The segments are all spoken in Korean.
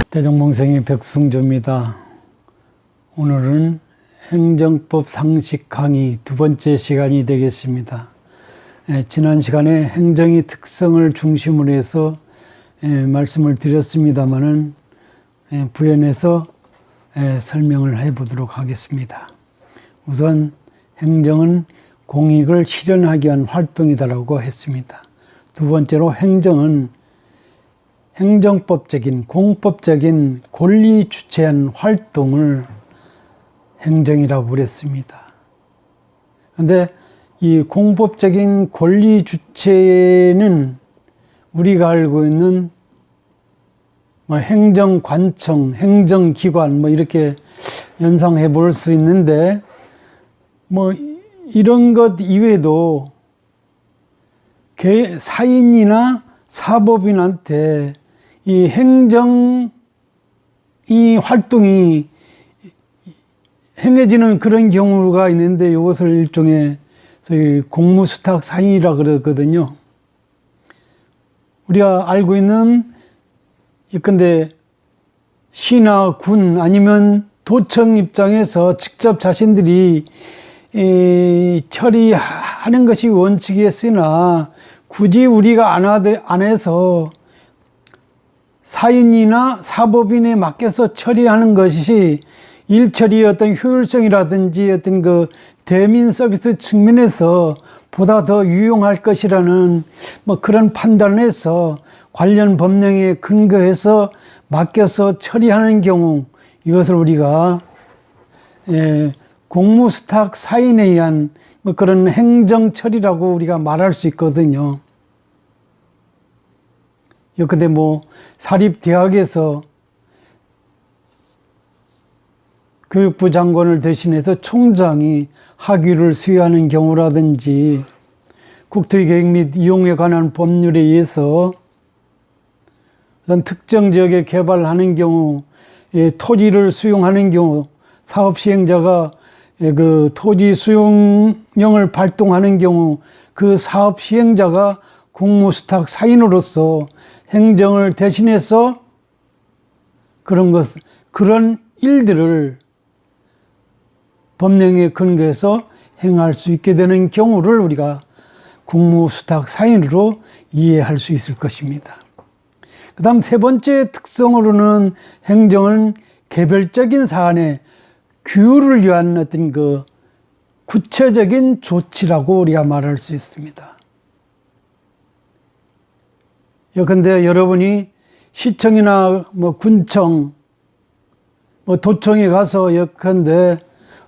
대종몽생의 백승조입니다. 오늘은 행정법 상식 강의 두 번째 시간이 되겠습니다. 지난 시간에 행정의 특성을 중심으로 해서 말씀을 드렸습니다마는 부연해서 설명을 해보도록 하겠습니다. 우선 행정은 공익을 실현하기 위한 활동이다라고 했습니다. 두 번째로 행정은 행정법적인, 공법적인 권리 주체한 활동을 행정이라고 그랬습니다. 그런데 이 공법적인 권리 주체는 우리가 알고 있는 행정관청, 행정기관 이렇게 연상해 볼 수 있는데 이런 것 이외에도 사인이나 사법인한테 이 행정 이 활동이 행해지는 그런 경우가 있는데 이것을 일종의 저희 공무수탁 사인이라 그러거든요. 우리가 알고 있는 예컨대 시나 군 아니면 도청 입장에서 직접 자신들이 처리하는 것이 원칙이었으나 굳이 우리가 안 해서 사인이나 사법인에 맡겨서 처리하는 것이 일처리의 어떤 효율성이라든지 어떤 그 대민 서비스 측면에서 보다 더 유용할 것이라는 그런 판단을 해서 관련 법령에 근거해서 맡겨서 처리하는 경우, 이것을 우리가 공무수탁 사인에 의한 그런 행정 처리라고 우리가 말할 수 있거든요. 근데 사립대학에서 교육부 장관을 대신해서 총장이 학위를 수여하는 경우라든지 국토의 계획 및 이용에 관한 법률에 의해서 어떤 특정 지역에 개발하는 경우, 토지를 수용하는 경우, 사업 시행자가 그 토지 수용령을 발동하는 경우 그 사업 시행자가 공무수탁 사인으로서 행정을 대신해서 그런 일들을 법령에 근거해서 행할 수 있게 되는 경우를 우리가 공무수탁 사인으로 이해할 수 있을 것입니다. 그 다음 세 번째 특성으로는 행정은 개별적인 사안에 규율을 위한 어떤 그 구체적인 조치라고 우리가 말할 수 있습니다. 예컨대 여러분이 시청이나 군청, 도청에 가서 예컨대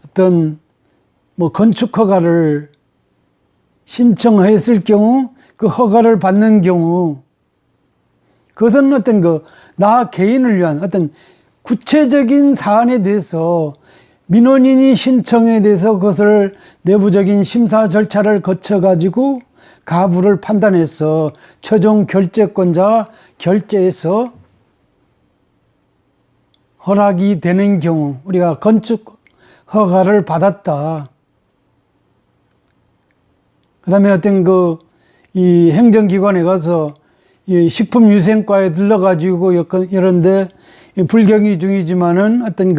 어떤 건축 허가를 신청했을 경우 그 허가를 받는 경우 그것은 어떤 나 개인을 위한 어떤 구체적인 사안에 대해서 민원인이 신청에 대해서 그것을 내부적인 심사 절차를 거쳐 가지고 가부를 판단해서 최종 결재권자가 결재해서 허락이 되는 경우 우리가 건축 허가를 받았다. 그 다음에 어떤 이 행정기관에 가서 이 식품위생과에 들러가지고 이런데 불경기 중이지만은 어떤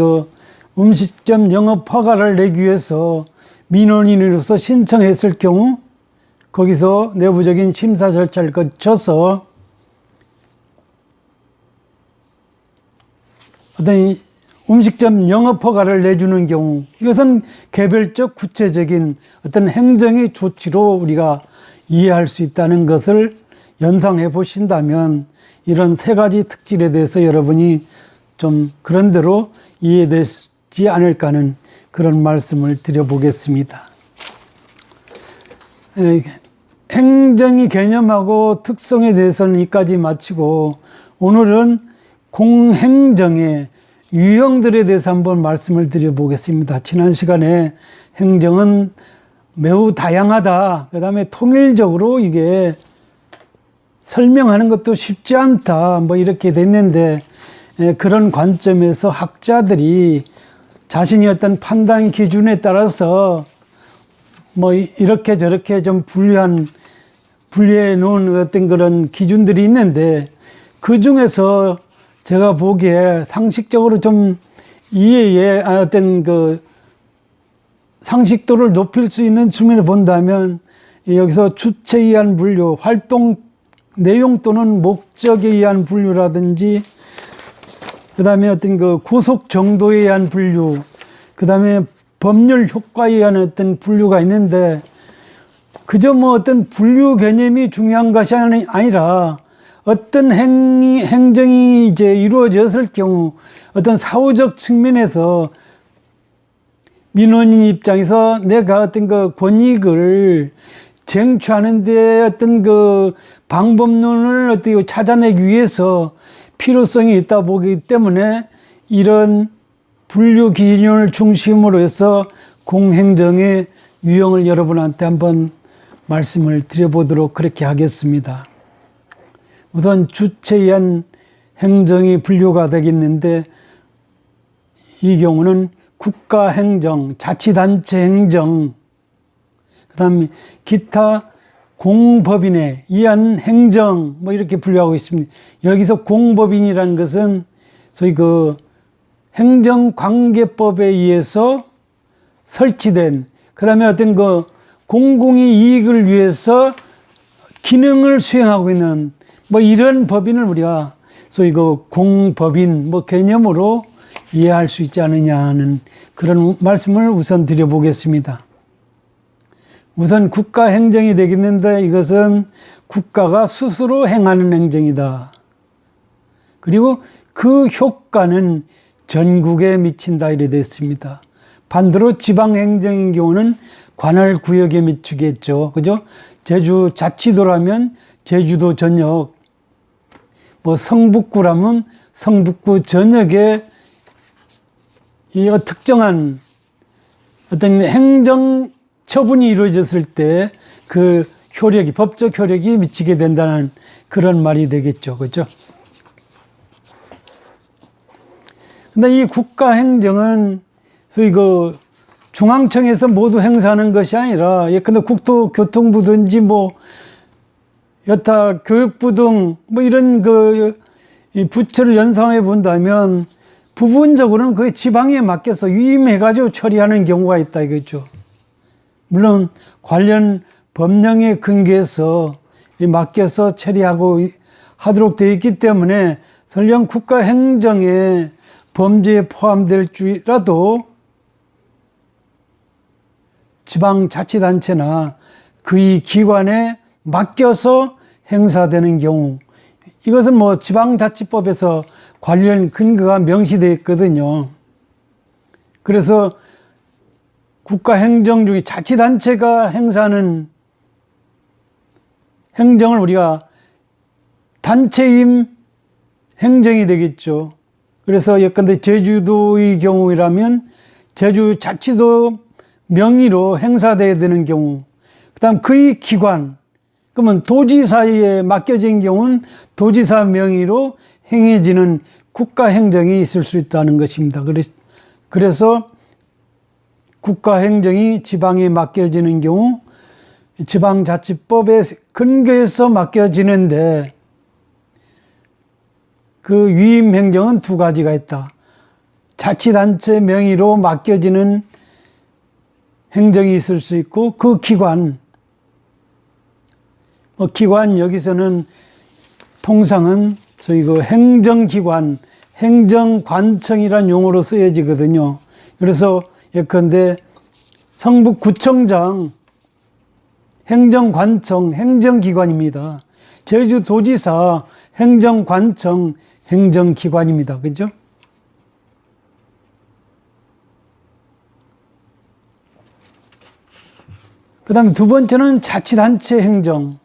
음식점 영업 허가를 내기 위해서 민원인으로서 신청했을 경우 거기서 내부적인 심사 절차를 거쳐서 어떤 음식점 영업 허가를 내주는 경우 이것은 개별적 구체적인 어떤 행정의 조치로 우리가 이해할 수 있다는 것을 연상해 보신다면 이런 세 가지 특질에 대해서 여러분이 좀 그런 대로 이해되지 않을까 하는 그런 말씀을 드려보겠습니다. 행정의 개념하고 특성에 대해서는 여기까지 마치고 오늘은 공행정의 유형들에 대해서 한번 말씀을 드려보겠습니다. 지난 시간에 행정은 매우 다양하다. 그 다음에 통일적으로 이게 설명하는 것도 쉽지 않다. 이렇게 됐는데 그런 관점에서 학자들이 자신이 어떤 판단 기준에 따라서 이렇게 저렇게 좀 분류해 놓은 어떤 그런 기준들이 있는데 그 중에서 제가 보기에 상식적으로 좀 이해의 어떤 그 상식도를 높일 수 있는 측면을 본다면 여기서 주체에 의한 분류, 활동 내용 또는 목적에 의한 분류라든지 그 다음에 어떤 그 구속 정도에 의한 분류, 그 다음에 법률 효과에 의한 어떤 분류가 있는데 그저 뭐 어떤 분류 개념이 중요한 것이 아니라 어떤 행정이 이제 이루어졌을 경우 어떤 사후적 측면에서 민원인 입장에서 내가 어떤 그 권익을 쟁취하는 데 어떤 그 방법론을 어떻게 찾아내기 위해서 필요성이 있다 보기 때문에 이런 분류 기준을 중심으로 해서 공행정의 유형을 여러분한테 한번 말씀을 드려보도록 그렇게 하겠습니다. 우선 주체에 의한 행정이 분류가 되겠는데 이 경우는 국가행정, 자치단체 행정, 그 다음에 기타 공법인에 의한 행정 뭐 이렇게 분류하고 있습니다. 여기서 공법인이라는 것은 소위 그 행정관계법에 의해서 설치된 그 다음에 어떤 그 공공의 이익을 위해서 기능을 수행하고 있는 뭐 이런 법인을 우리가 소위 그 공법인 뭐 개념으로 이해할 수 있지 않느냐 하는 그런 말씀을 우선 드려보겠습니다. 우선 국가 행정이 되겠는데 이것은 국가가 스스로 행하는 행정이다. 그리고 그 효과는 전국에 미친다 이래 됐습니다. 반대로 지방행정인 경우는 관할 구역에 미치겠죠. 그죠? 제주 자치도라면 제주도 전역, 뭐 성북구라면 성북구 전역에 이 특정한 어떤 행정 처분이 이루어졌을 때 그 효력이, 법적 효력이 미치게 된다는 그런 말이 되겠죠. 그죠? 근데 이 국가 행정은 소위 그 중앙청에서 모두 행사하는 것이 아니라 예컨대 국토교통부든지 뭐 여타 교육부 등 뭐 이런 이 부처를 연상해 본다면 부분적으로는 그 지방에 맡겨서 위임해가지고 처리하는 경우가 있다 이거죠. 물론 관련 법령에 근거해서 맡겨서 처리하고 하도록 되어 있기 때문에 설령 국가행정의 범죄에 포함될 줄이라도 지방자치단체나 그의 기관에 맡겨서 행사되는 경우 이것은 뭐 지방자치법에서 관련 근거가 명시되어 있거든요. 그래서 국가행정 중에 자치단체가 행사하는 행정을 우리가 단체임 행정이 되겠죠. 그래서 예컨대 제주도의 경우라면 제주자치도 명의로 행사되어야 되는 경우, 그 다음 그의 기관, 그러면 도지사에 맡겨진 경우는 도지사 명의로 행해지는 국가행정이 있을 수 있다는 것입니다. 그래서 국가행정이 지방에 맡겨지는 경우 지방자치법에 근거해서 맡겨지는데 그 위임행정은 두 가지가 있다. 자치단체 명의로 맡겨지는 행정이 있을 수 있고 그 기관, 기관 여기서는 통상은 소위 그 행정기관, 행정관청이란 용어로 쓰여지거든요. 그래서 예컨대 성북구청장, 행정관청, 행정기관입니다. 제주도지사, 행정관청, 행정기관입니다. 그죠? 그 다음에 두 번째는 자치단체 행정.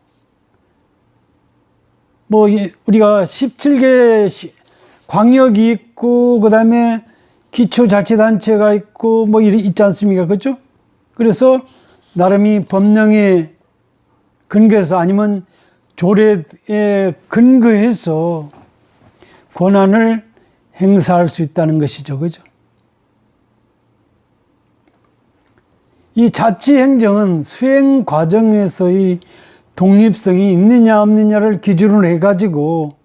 뭐, 우리가 17개 광역이 있고, 그 다음에 기초자치단체가 있고, 뭐, 있지 않습니까? 그죠? 그래서, 나름이 법령에 근거해서 아니면 조례에 근거해서 권한을 행사할 수 있다는 것이죠. 그죠? 이 자치행정은 수행 과정에서의 독립성이 있느냐 없느냐를 기준으로 해가지고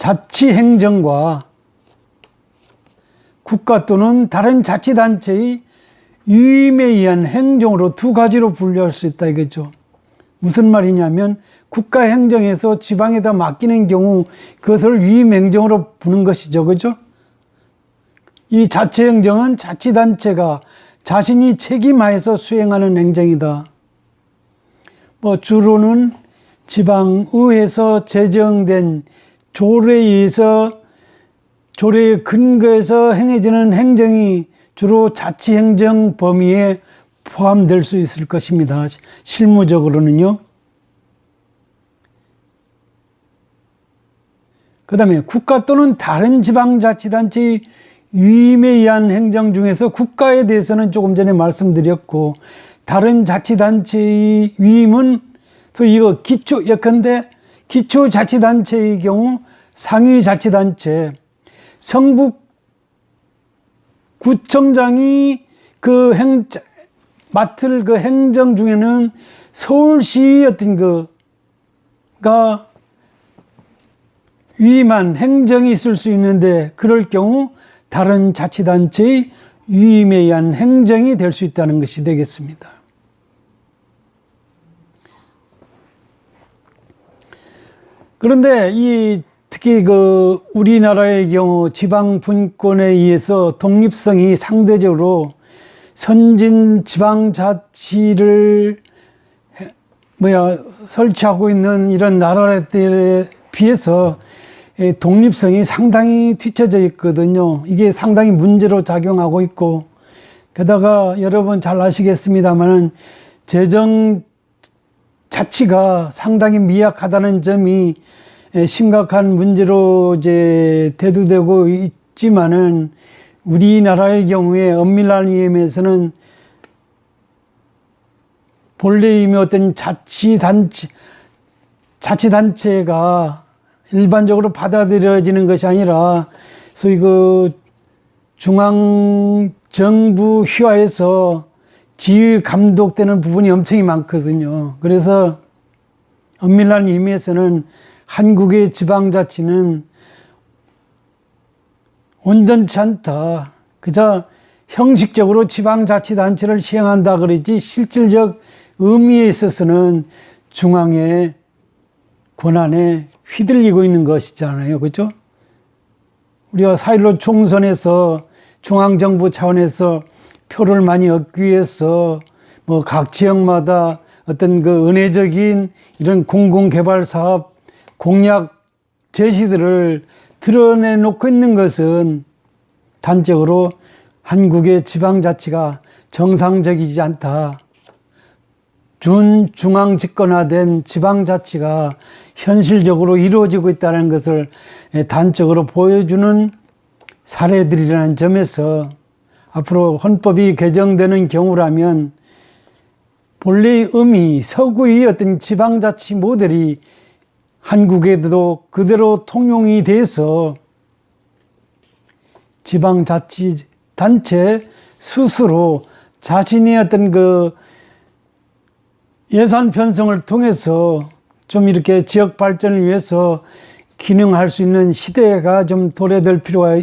자치행정과 국가 또는 다른 자치단체의 위임에 의한 행정으로 두 가지로 분류할 수 있다 이거죠. 무슨 말이냐면 국가행정에서 지방에다 맡기는 경우 그것을 위임행정으로 부는 것이죠. 그죠? 이 자치행정은 자치단체가 자신이 책임하에서 수행하는 행정이다. 주로는 지방의회에서 제정된 조례에 근거해서 행해지는 행정이 주로 자치행정 범위에 포함될 수 있을 것입니다. 실무적으로는요. 그 다음에 국가 또는 다른 지방자치단체의 위임에 의한 행정 중에서 국가에 대해서는 조금 전에 말씀드렸고, 다른 자치단체의 위임은 또 이거 예컨대 기초자치단체의 경우 상위자치단체, 성북구청장이 맡을 그 행정 중에는 서울시 어떤 그가 위임한 행정이 있을 수 있는데, 그럴 경우 다른 자치단체의 위임에 의한 행정이 될 수 있다는 것이 되겠습니다. 그런데 특히 우리나라의 경우 지방 분권에 의해서 독립성이 상대적으로 선진 지방자치를 설치하고 있는 이런 나라들에 비해서 독립성이 상당히 뒤처져 있거든요. 이게 상당히 문제로 작용하고 있고, 게다가 여러분 잘 아시겠습니다만은 재정 자치가 상당히 미약하다는 점이 심각한 문제로 이제 대두되고 있지만은, 우리나라의 경우에 엄밀한 의미에서는 본래 이미 어떤 자치단체가 일반적으로 받아들여지는 것이 아니라 소위 중앙정부 휘하에서 지휘 감독되는 부분이 엄청 많거든요. 그래서 엄밀한 의미에서는 한국의 지방자치는 온전치 않다. 그저 형식적으로 지방자치단체를 시행한다 그러지 실질적 의미에 있어서는 중앙의 권한에 휘둘리고 있는 것이잖아요. 그죠? 우리가 4.15 총선에서 중앙정부 차원에서 표를 많이 얻기 위해서 각 지역마다 어떤 은혜적인 이런 공공개발 사업 공약 제시들을 드러내놓고 있는 것은 단적으로 한국의 지방자치가 정상적이지 않다. 준중앙 집권화된 지방자치가 현실적으로 이루어지고 있다는 것을 단적으로 보여주는 사례들이라는 점에서 앞으로 헌법이 개정되는 경우라면 본래의 의미, 서구의 어떤 지방자치 모델이 한국에도 그대로 통용이 돼서 지방자치단체 스스로 자신의 어떤 예산 편성을 통해서 좀 이렇게 지역 발전을 위해서 기능할 수 있는 시대가 좀 도래될 필요가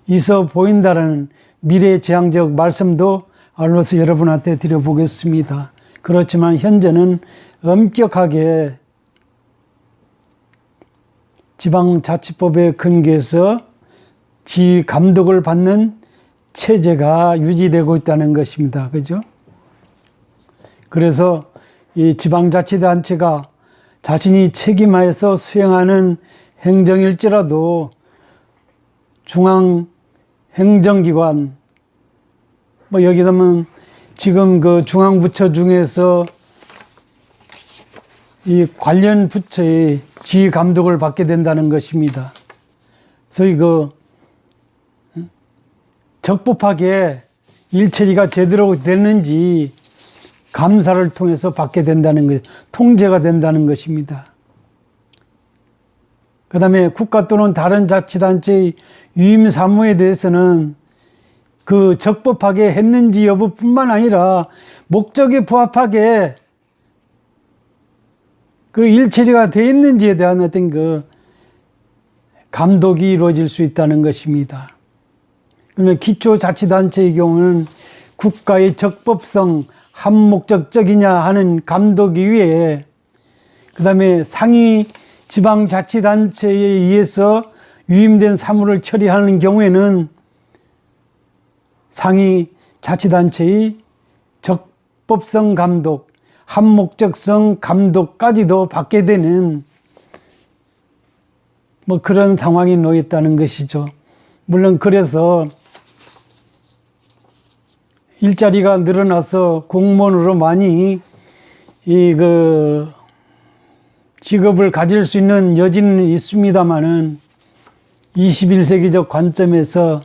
있어 보인다는 미래지향적 말씀도 알로서 여러분한테 드려보겠습니다. 그렇지만 현재는 엄격하게 지방자치법에 근거해서 지휘 감독을 받는 체제가 유지되고 있다는 것입니다. 그죠? 그래서 이 지방자치단체가 자신이 책임하에서 수행하는 행정일지라도 중앙행정기관, 여기 보면 지금 중앙부처 중에서 이 관련 부처의 지휘 감독을 받게 된다는 것입니다. 소위 적법하게 일처리가 제대로 됐는지 감사를 통해서 받게 된다는 것, 통제가 된다는 것입니다. 그 다음에 국가 또는 다른 자치단체의 위임 사무에 대해서는 적법하게 했는지 여부뿐만 아니라 목적에 부합하게 일처리가 되어 있는지에 대한 어떤 감독이 이루어질 수 있다는 것입니다. 그러면 기초자치단체의 경우는 국가의 적법성, 한목적적이냐 하는 감독 이외에 그 다음에 상위 지방자치단체에 의해서 위임된 사무를 처리하는 경우에는 상위 자치단체의 적법성 감독, 한목적성 감독까지도 받게 되는 뭐 그런 상황이 놓였다는 것이죠. 물론 그래서 일자리가 늘어나서 공무원으로 많이 직업을 가질 수 있는 여지는 있습니다만은 21세기적 관점에서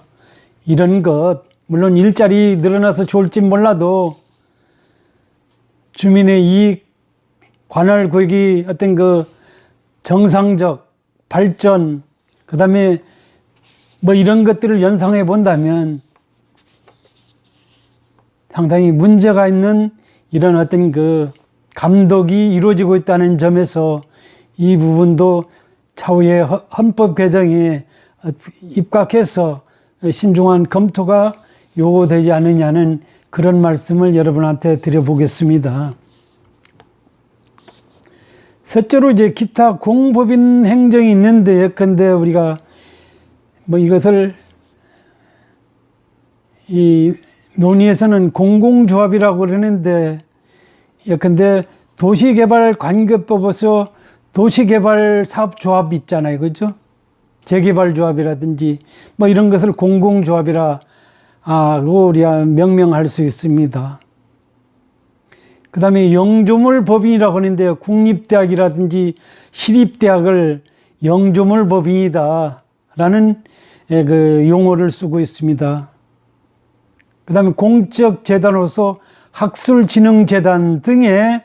이런 것, 물론 일자리 늘어나서 좋을지 몰라도 주민의 이익, 관할 구역이 어떤 정상적 발전, 그 다음에 뭐 이런 것들을 연상해 본다면 상당히 문제가 있는 이런 어떤 감독이 이루어지고 있다는 점에서 이 부분도 차후에 헌법 개정에 입각해서 신중한 검토가 요구되지 않느냐는 그런 말씀을 여러분한테 드려보겠습니다. 셋째로 이제 기타 공법인 행정이 있는데, 예컨대 우리가 뭐 이것을 이 논의에서는 공공조합이라고 그러는데, 예컨대 도시개발관계법에서 도시개발사업조합 있잖아요. 그죠? 재개발조합이라든지 뭐 이런 것을 공공조합이라고 우리가 명명할 수 있습니다. 그 다음에 영조물법인이라고 하는데 국립대학이라든지 시립대학을 영조물법인이다 라는 용어를 쓰고 있습니다. 그 다음에 공적재단으로서 학술진흥재단 등에서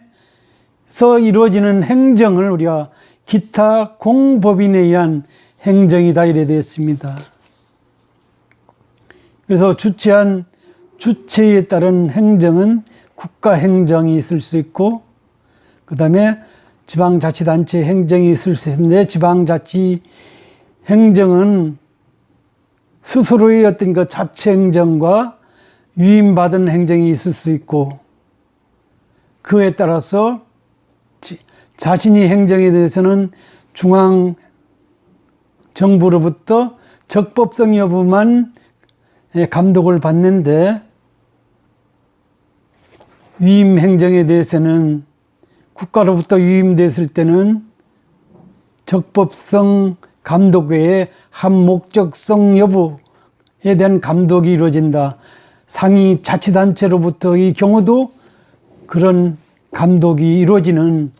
이루어지는 행정을 우리가 기타 공법인에 의한 행정이다 이래 되어 있습니다. 그래서 주최한 주체에 따른 행정은 국가행정이 있을 수 있고, 그 다음에 지방자치단체 행정이 있을 수 있는데, 지방자치 행정은 스스로의 어떤 자체행정과 위임받은 행정이 있을 수 있고, 그에 따라서 자신이 행정에 대해서는 중앙 정부로부터 적법성 여부만 감독을 받는데, 위임 행정에 대해서는 국가로부터 위임됐을 때는 적법성 감독 외에 한목적성 여부에 대한 감독이 이루어진다. 상위 자치단체로부터의 경우도 그런 감독이 이루어지는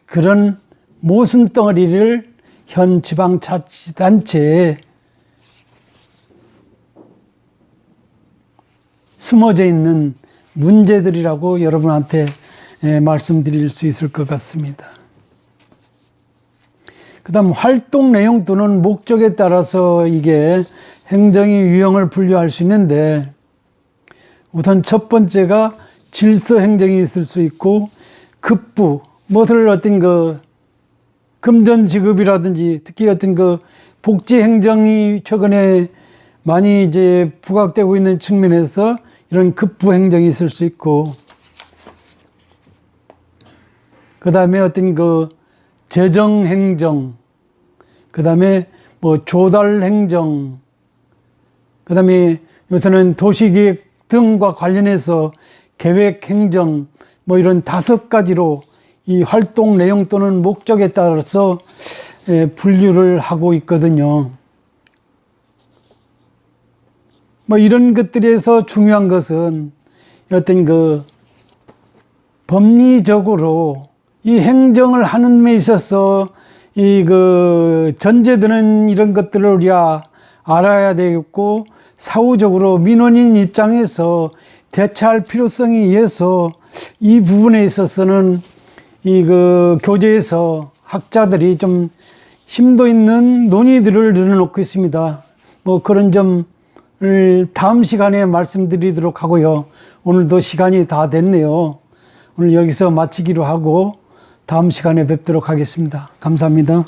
그런 모순덩어리를 현 지방자치단체에 숨어져 있는 문제들이라고 여러분한테 말씀드릴 수 있을 것 같습니다. 그 다음 활동 내용 또는 목적에 따라서 이게 행정의 유형을 분류할 수 있는데, 우선 첫 번째가 질서 행정이 있을 수 있고, 급부, 무엇을 어떤 금전지급이라든지 특히 어떤 복지 행정이 최근에 많이 이제 부각되고 있는 측면에서 이런 급부 행정이 있을 수 있고, 그 다음에 어떤 재정 행정, 그 다음에 뭐 조달 행정, 그 다음에 요새는 도시계획 등과 관련해서 계획 행정, 뭐 이런 5가지로 이 활동 내용 또는 목적에 따라서 분류를 하고 있거든요. 뭐 이런 것들에서 중요한 것은 어떤 법리적으로 이 행정을 하는 데 있어서 이 전제되는 이런 것들을 우리가 알아야 되겠고, 사후적으로 민원인 입장에서 대처할 필요성에 의해서 이 부분에 있어서는 교재에서 학자들이 좀 심도 있는 논의들을 늘어놓고 있습니다. 뭐 그런 점을 다음 시간에 말씀드리도록 하고요. 오늘도 시간이 다 됐네요. 오늘 여기서 마치기로 하고 다음 시간에 뵙도록 하겠습니다. 감사합니다.